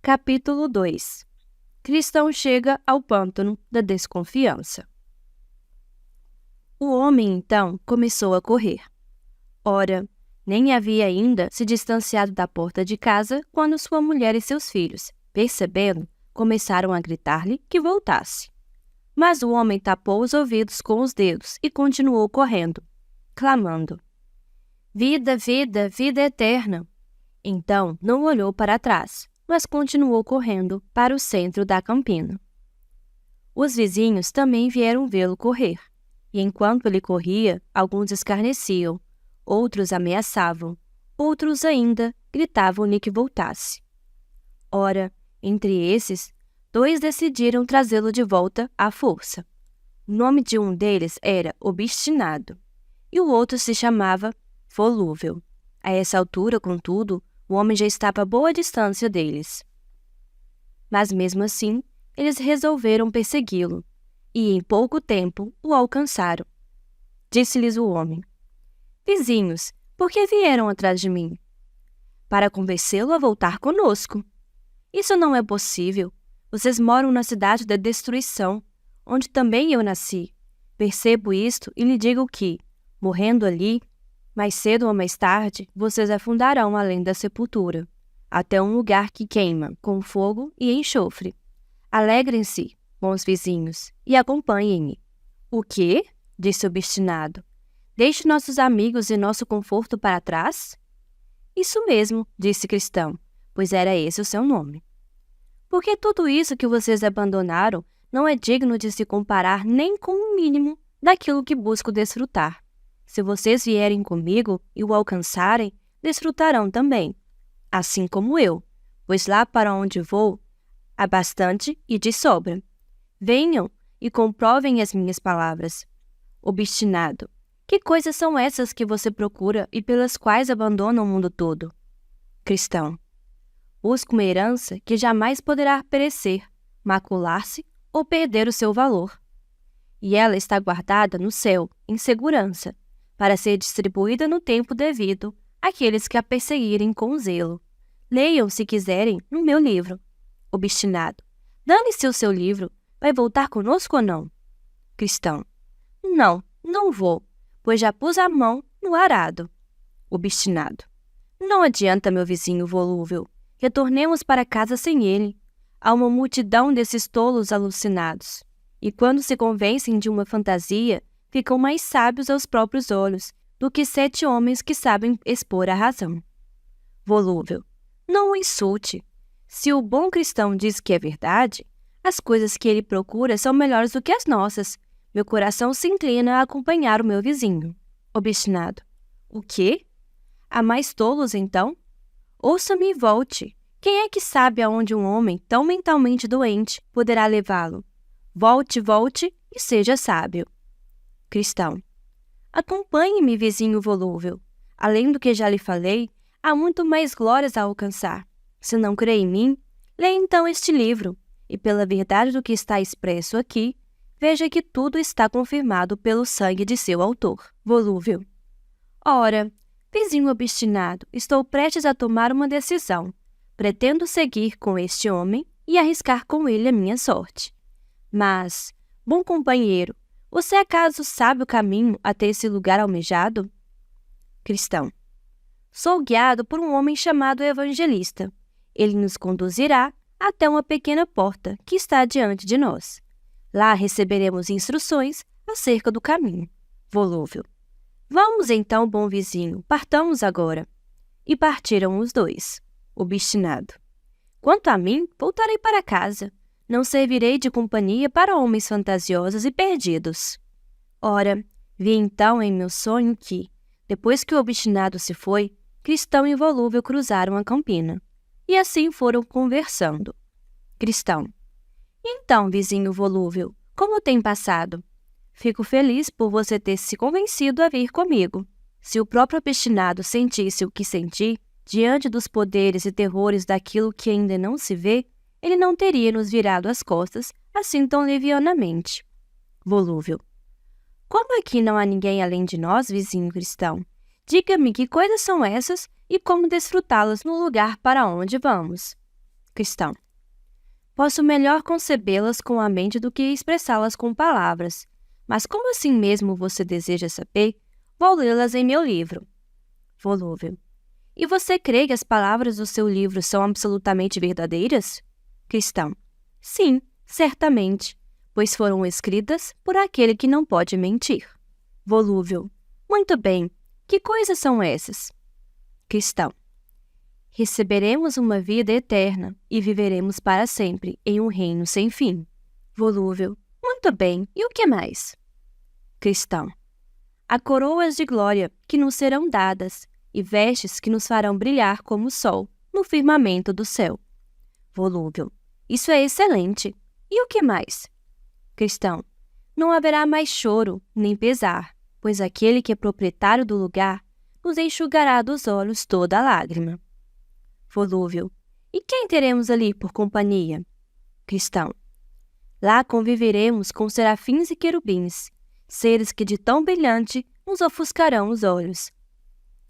Capítulo 2. Cristão chega ao pântano da desconfiança. O homem, então, começou a correr. Ora, nem havia ainda se distanciado da porta de casa quando sua mulher e seus filhos, percebendo, começaram a gritar-lhe que voltasse. Mas o homem tapou os ouvidos com os dedos e continuou correndo, clamando: "Vida, vida, vida eterna!" Então não olhou para trás, mas continuou correndo para o centro da campina. Os vizinhos também vieram vê-lo correr, e enquanto ele corria, alguns escarneciam, outros ameaçavam, outros ainda gritavam-lhe que voltasse. Ora, entre esses, 2 decidiram trazê-lo de volta à força. O nome de um deles era Obstinado, e o outro se chamava Volúvel. A essa altura, contudo, o homem já estava a boa distância deles. Mas mesmo assim, eles resolveram persegui-lo, e em pouco tempo o alcançaram. Disse-lhes o homem: "Vizinhos, por que vieram atrás de mim?" "Para convencê-lo a voltar conosco." "Isso não é possível. Vocês moram na cidade da destruição, onde também eu nasci. Percebo isto e lhe digo que, morrendo ali, mais cedo ou mais tarde, vocês afundarão além da sepultura, até um lugar que queima com fogo e enxofre. Alegrem-se, bons vizinhos, e acompanhem-me." "O quê?" disse o Obstinado. "Deixe nossos amigos e nosso conforto para trás?" "Isso mesmo", disse Cristão, pois era esse o seu nome. "Porque tudo isso que vocês abandonaram não é digno de se comparar nem com o mínimo daquilo que busco desfrutar. Se vocês vierem comigo e o alcançarem, desfrutarão também, assim como eu, pois lá para onde vou, há bastante e de sobra. Venham e comprovem as minhas palavras." "Obstinado, que coisas são essas que você procura e pelas quais abandona o mundo todo?" Cristão: "Busco uma herança que jamais poderá perecer, macular-se ou perder o seu valor. E ela está guardada no céu, em segurança, para ser distribuída no tempo devido àqueles que a perseguirem com zelo. Leiam, se quiserem, no meu livro." Obstinado: "Dane-se o seu livro. Vai voltar conosco ou não?" Cristão: "Não, não vou, pois já pus a mão no arado." Obstinado: "Não adianta, meu vizinho volúvel. Retornemos para casa sem ele. Há uma multidão desses tolos alucinados, e quando se convencem de uma fantasia, ficam mais sábios aos próprios olhos do que 7 homens que sabem expor a razão." Volúvel: "Não o insulte. Se o bom cristão diz que é verdade, as coisas que ele procura são melhores do que as nossas. Meu coração se inclina a acompanhar o meu vizinho." Obstinado: "O quê? Há mais tolos, então? Ouça-me e volte. Quem é que sabe aonde um homem tão mentalmente doente poderá levá-lo? Volte, volte e seja sábio." Cristão: "Acompanhe-me, vizinho volúvel. Além do que já lhe falei, há muito mais glórias a alcançar. Se não crê em mim, leia então este livro, e pela verdade do que está expresso aqui, veja que tudo está confirmado pelo sangue de seu autor." Volúvel: "Ora, vizinho obstinado, estou prestes a tomar uma decisão. Pretendo seguir com este homem e arriscar com ele a minha sorte. Mas, bom companheiro, você acaso sabe o caminho até esse lugar almejado?" Cristão: "Sou guiado por um homem chamado Evangelista. Ele nos conduzirá até uma pequena porta que está diante de nós. Lá receberemos instruções acerca do caminho." Volúvel: "Vamos então, bom vizinho, partamos agora." E partiram os 2. Obstinado: "Quanto a mim, voltarei para casa. Não servirei de companhia para homens fantasiosos e perdidos." Ora, vi então em meu sonho que, depois que o Obstinado se foi, Cristão e Volúvel cruzaram a campina, e assim foram conversando. Cristão: "Então, vizinho volúvel, como tem passado? Fico feliz por você ter se convencido a vir comigo. Se o próprio Obstinado sentisse o que senti, diante dos poderes e terrores daquilo que ainda não se vê, ele não teria nos virado as costas assim tão levianamente." Volúvel: "Como aqui não há ninguém além de nós, vizinho cristão? Diga-me que coisas são essas e como desfrutá-las no lugar para onde vamos." Cristão. Posso melhor concebê-las com a mente do que expressá-las com palavras. Mas como assim mesmo você deseja saber? Vou lê-las em meu livro. Volúvel. E você crê que as palavras do seu livro são absolutamente verdadeiras? Cristão. Sim, certamente, pois foram escritas por aquele que não pode mentir. Volúvel. Muito bem. Que coisas são essas? Cristão. Receberemos uma vida eterna e viveremos para sempre em um reino sem fim. Volúvel. Muito bem. E o que mais? Cristão. Há coroas de glória que nos serão dadas e vestes que nos farão brilhar como o sol no firmamento do céu. Volúvel. Isso é excelente. E o que mais? Cristão. Não haverá mais choro nem pesar, pois aquele que é proprietário do lugar nos enxugará dos olhos toda lágrima. Volúvel. E quem teremos ali por companhia? Cristão. Lá conviveremos com serafins e querubins, seres que de tão brilhante nos ofuscarão os olhos.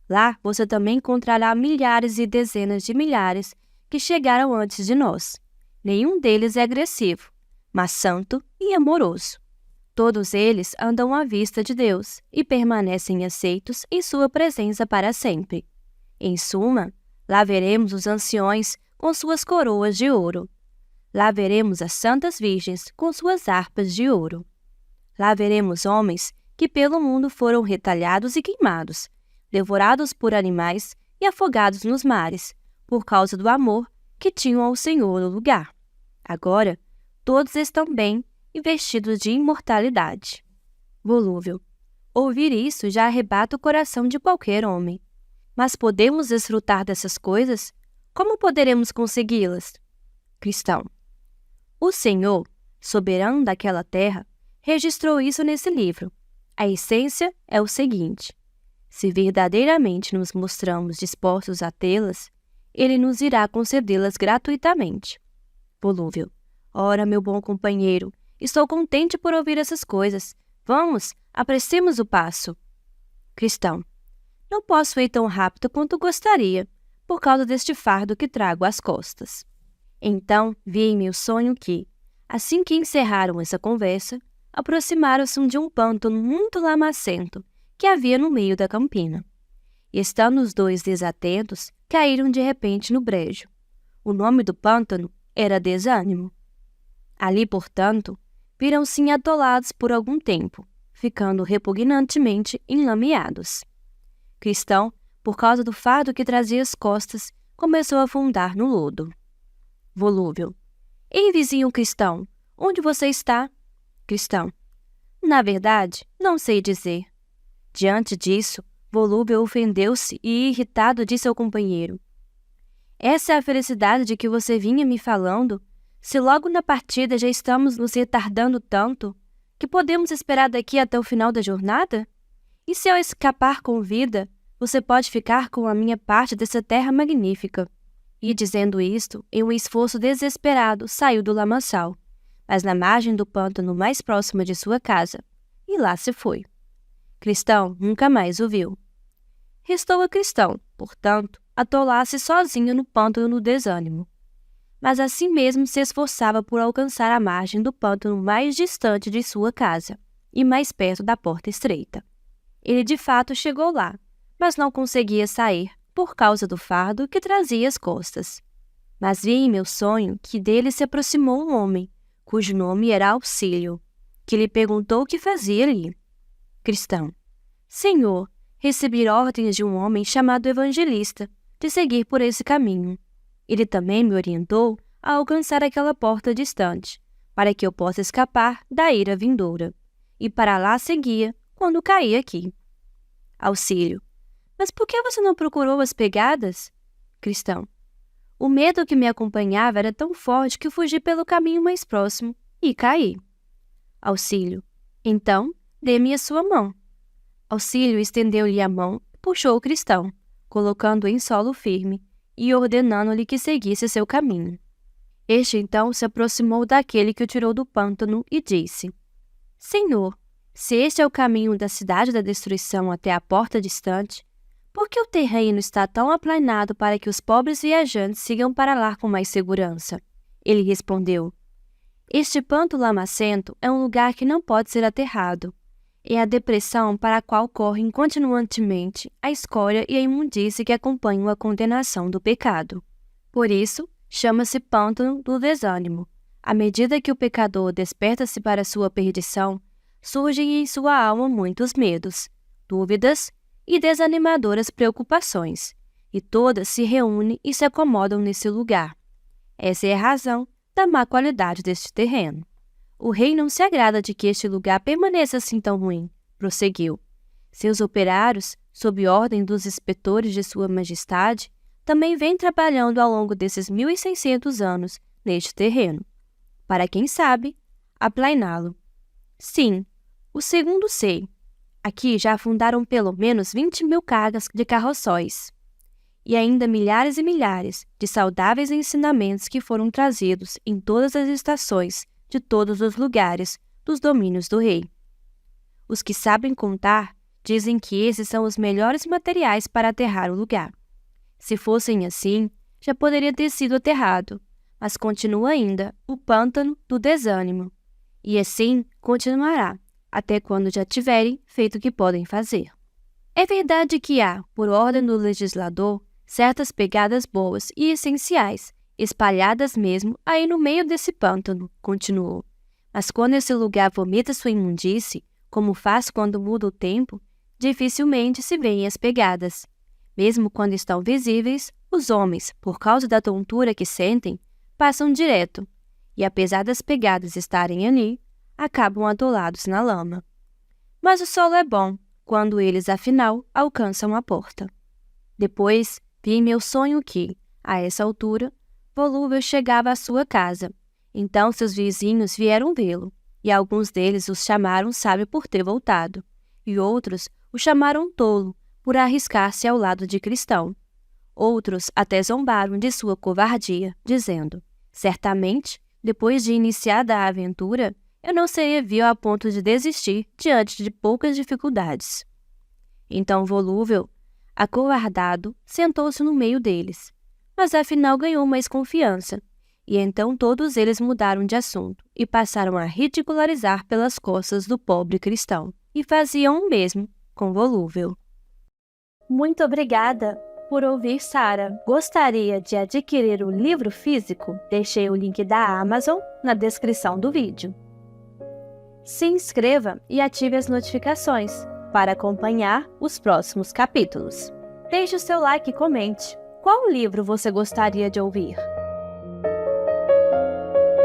Lá você também encontrará milhares e dezenas de milhares que chegaram antes de nós. Nenhum deles é agressivo, mas santo e amoroso. Todos eles andam à vista de Deus e permanecem aceitos em sua presença para sempre. Em suma, lá veremos os anciões com suas coroas de ouro. Lá veremos as santas virgens com suas harpas de ouro. Lá veremos homens que pelo mundo foram retalhados e queimados, devorados por animais e afogados nos mares, por causa do amor que tinham ao Senhor no lugar. Agora, todos estão bem e vestidos de imortalidade. Volúvel. Ouvir isso já arrebata o coração de qualquer homem. Mas podemos desfrutar dessas coisas? Como poderemos consegui-las? Cristão. O Senhor, soberano daquela terra, registrou isso nesse livro. A essência é o seguinte: se verdadeiramente nos mostramos dispostos a tê-las, Ele nos irá concedê-las gratuitamente. Volúvel. Ora, meu bom companheiro, estou contente por ouvir essas coisas. Vamos, apressemos o passo. Cristão. Não posso ir tão rápido quanto gostaria, por causa deste fardo que trago às costas. Então vi em meu sonho que, assim que encerraram essa conversa, aproximaram-se de um pântano muito lamacento que havia no meio da campina. E estando os dois desatentos, caíram de repente no brejo. O nome do pântano era Desânimo. Ali, portanto, viram-se atolados por algum tempo, ficando repugnantemente enlameados. Cristão, por causa do fardo que trazia às costas, começou a afundar no lodo. Volúvel. Ei, vizinho cristão, onde você está? Cristão. Na verdade, não sei dizer. Diante disso, Volúvel ofendeu-se e, irritado, disse ao companheiro: Essa é a felicidade de que você vinha me falando? Se logo na partida já estamos nos retardando tanto, que podemos esperar daqui até o final da jornada? E se eu escapar com vida, você pode ficar com a minha parte dessa terra magnífica. E, dizendo isto, em um esforço desesperado, saiu do lamaçal, mas na margem do pântano mais próxima de sua casa, e lá se foi. Cristão nunca mais o viu. Restou a Cristão, portanto, atolar-se sozinho no pântano no desânimo. Mas assim mesmo se esforçava por alcançar a margem do pântano mais distante de sua casa, e mais perto da porta estreita. Ele de fato chegou lá, mas não conseguia sair por causa do fardo que trazia às costas. Mas vi em meu sonho que dele se aproximou um homem, cujo nome era Auxílio, que lhe perguntou o que fazia ali. Cristão. Senhor, recebi ordens de um homem chamado Evangelista, de seguir por esse caminho. Ele também me orientou a alcançar aquela porta distante, para que eu possa escapar da ira vindoura, e para lá seguia quando caí aqui. Auxílio. Mas por que você não procurou as pegadas? Cristão. O medo que me acompanhava era tão forte que fugi pelo caminho mais próximo e caí. Auxílio. Então, dê-me a sua mão. Auxílio estendeu-lhe a mão e puxou o cristão, colocando-o em solo firme e ordenando-lhe que seguisse seu caminho. Este então se aproximou daquele que o tirou do pântano e disse: Senhor, se este é o caminho da cidade da destruição até a porta distante, por que o terreno está tão aplanado para que os pobres viajantes sigam para lá com mais segurança? Ele respondeu: este pântano lamacento é um lugar que não pode ser aterrado. É a depressão para a qual correm continuamente a escória e a imundície que acompanham a condenação do pecado. Por isso, chama-se pântano do desânimo. À medida que o pecador desperta-se para sua perdição, surgem em sua alma muitos medos, dúvidas e desanimadoras preocupações, e todas se reúnem e se acomodam nesse lugar. Essa é a razão da má qualidade deste terreno. O rei não se agrada de que este lugar permaneça assim tão ruim, prosseguiu. Seus operários, sob ordem dos inspetores de sua majestade, também vêm trabalhando ao longo desses 1.600 anos neste terreno, para quem sabe, aplaná-lo. Sim, o segundo sei. Aqui já afundaram pelo menos 20.000 cargas de carroçóis, e ainda milhares e milhares de saudáveis ensinamentos que foram trazidos em todas as estações, de todos os lugares, dos domínios do rei. Os que sabem contar dizem que esses são os melhores materiais para aterrar o lugar. Se fossem assim, já poderia ter sido aterrado, mas continua ainda o pântano do desânimo, e assim continuará, até quando já tiverem feito o que podem fazer. É verdade que há, por ordem do legislador, certas pegadas boas e essenciais, espalhadas mesmo aí no meio desse pântano, continuou. Mas quando esse lugar vomita sua imundície, como faz quando muda o tempo, dificilmente se veem as pegadas. Mesmo quando estão visíveis, os homens, por causa da tontura que sentem, passam direto, e apesar das pegadas estarem ali, acabam atolados na lama. Mas o solo é bom, quando eles, afinal, alcançam a porta. Depois, vi em meu sonho que, a essa altura, Volúvel chegava à sua casa. Então seus vizinhos vieram vê-lo, e alguns deles os chamaram sábio por ter voltado, e outros o chamaram tolo por arriscar-se ao lado de Cristão. Outros até zombaram de sua covardia, dizendo: certamente, depois de iniciada a aventura, eu não seria vil a ponto de desistir diante de poucas dificuldades. Então Volúvel, acovardado, sentou-se no meio deles, mas afinal ganhou mais confiança, e então todos eles mudaram de assunto e passaram a ridicularizar pelas costas do pobre Cristão, e faziam o mesmo com Volúvel. Muito obrigada por ouvir, Sara. Gostaria de adquirir o livro físico? Deixei o link da Amazon na descrição do vídeo. Se inscreva e ative as notificações para acompanhar os próximos capítulos. Deixe o seu like e comente. Qual livro você gostaria de ouvir?